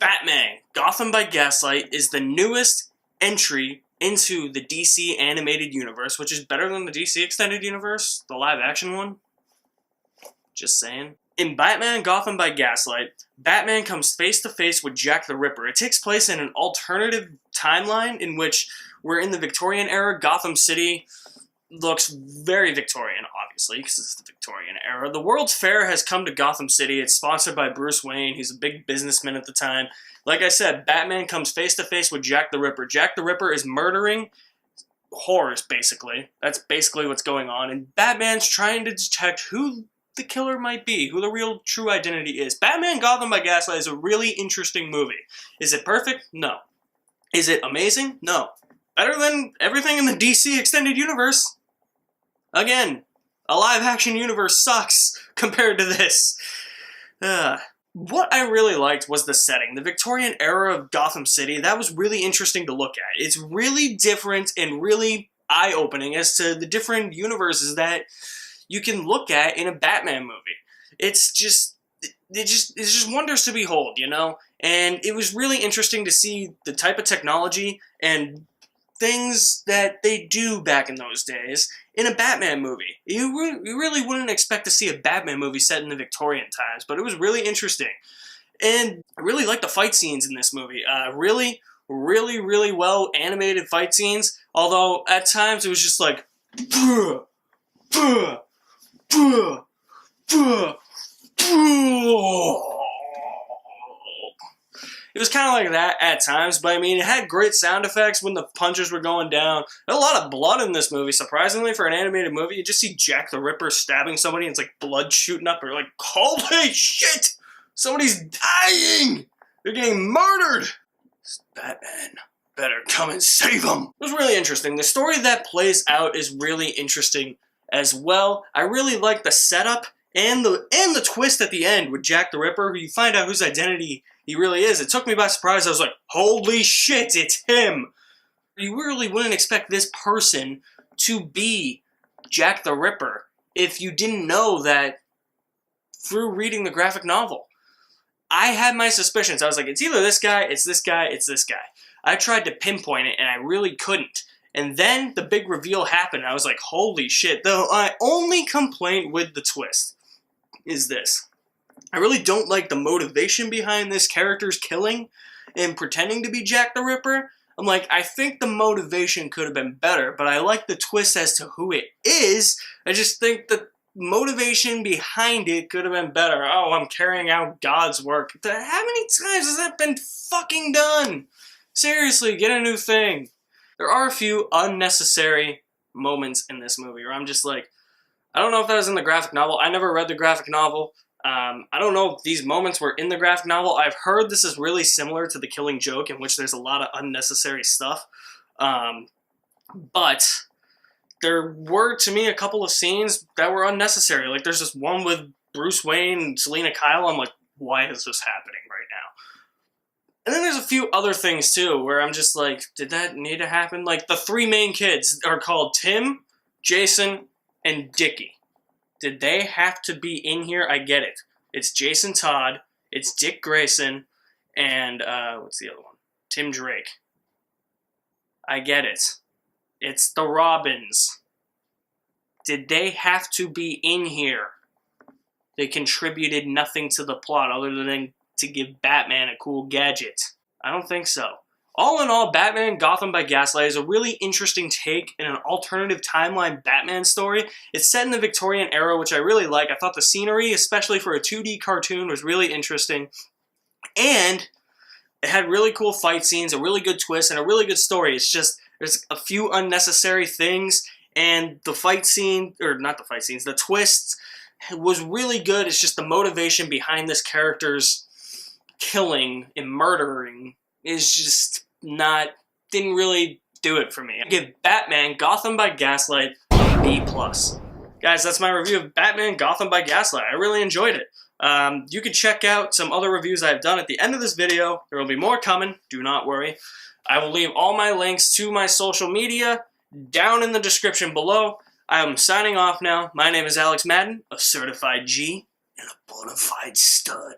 Batman Gotham by Gaslight is the newest entry into the DC animated universe, which is better than the DC extended universe, the live action one. Just saying. In Batman Gotham by Gaslight, Batman comes face to face with Jack the Ripper. It takes place in an alternative timeline in which we're in the Victorian era. Gotham City looks very Victorian, obviously, because it's the Victorian era. The World's Fair has come to Gotham City. It's sponsored by Bruce Wayne. He's a big businessman at the time. Like I said, Batman comes face to face with Jack the Ripper. Jack the Ripper is murdering whores, basically. That's basically what's going on. And Batman's trying to detect who the killer might be, who the real true identity is. Batman Gotham by Gaslight is a really interesting movie. Is it perfect? No. Is it amazing? No. Better than everything in the DC extended universe. Again, a live-action universe sucks compared to this. What I really liked was the setting. The Victorian era of Gotham City, that was really interesting to look at. It's really different and really eye-opening as to the different universes that you can look at in a Batman movie. It's just wonders to behold, you know? And it was really interesting to see the type of technology and things that they do back in those days in a Batman movie. You really wouldn't expect to see a Batman movie set in the Victorian times, but it was really interesting. And I really like the fight scenes in this movie. Really well animated fight scenes, although at times it was just like, it was kind of like that at times, but I mean, it had great sound effects when the punches were going down. There's a lot of blood in this movie, surprisingly, for an animated movie. You just see Jack the Ripper stabbing somebody, and it's like blood shooting up. You're like, holy shit! Somebody's dying! They're getting murdered! Batman better come and save them! It was really interesting. The story that plays out is really interesting as well. I really like the setup and the twist at the end with Jack the Ripper, who you find out whose identity he really is. It took me by surprise. I was like, holy shit, it's him! You really wouldn't expect this person to be Jack the Ripper if you didn't know that through reading the graphic novel. I had my suspicions. I was like, it's either this guy, it's this guy, it's this guy. I tried to pinpoint it, and I really couldn't. And then the big reveal happened, and I was like, holy shit. Though my only complaint with the twist is this. I really don't like the motivation behind this character's killing and pretending to be Jack the Ripper. I'm like, I think the motivation could have been better, but I like the twist as to who it is. I just think the motivation behind it could have been better. Oh, I'm carrying out God's work. How many times has that been fucking done? Seriously, get a new thing. There are a few unnecessary moments in this movie where I'm just like, I don't know if that was in the graphic novel. I never read the graphic novel. I don't know if these moments were in the graphic novel. I've heard this is really similar to The Killing Joke, in which there's a lot of unnecessary stuff. But there were, to me, a couple of scenes that were unnecessary. Like, there's this one with Bruce Wayne and Selena Kyle. I'm like, why is this happening right now? And then there's a few other things, too, where I'm just like, did that need to happen? Like, the three main kids are called Tim, Jason, and Dickie. Did they have to be in here? I get it. It's Jason Todd, it's Dick Grayson, and, what's the other one? Tim Drake. I get it. It's the Robins. Did they have to be in here? They contributed nothing to the plot other than to give Batman a cool gadget. I don't think so. All in all, Batman Gotham by Gaslight is a really interesting take in an alternative timeline Batman story. It's set in the Victorian era, which I really like. I thought the scenery, especially for a 2D cartoon, was really interesting. And it had really cool fight scenes, a really good twist, and a really good story. It's just, there's a few unnecessary things, and the fight scene, or not the fight scenes, the twists was really good. It's just the motivation behind this character's killing and murdering is just not, didn't really do it for me. I give Batman Gotham by Gaslight a B+. Guys, that's my review of Batman Gotham by Gaslight. I really enjoyed it. You can check out some other reviews I've done at the end of this video. There will be more coming, do not worry. I will leave all my links to my social media down in the description below. I'm signing off now. My name is Alex Madden, a certified G and a bona fide stud.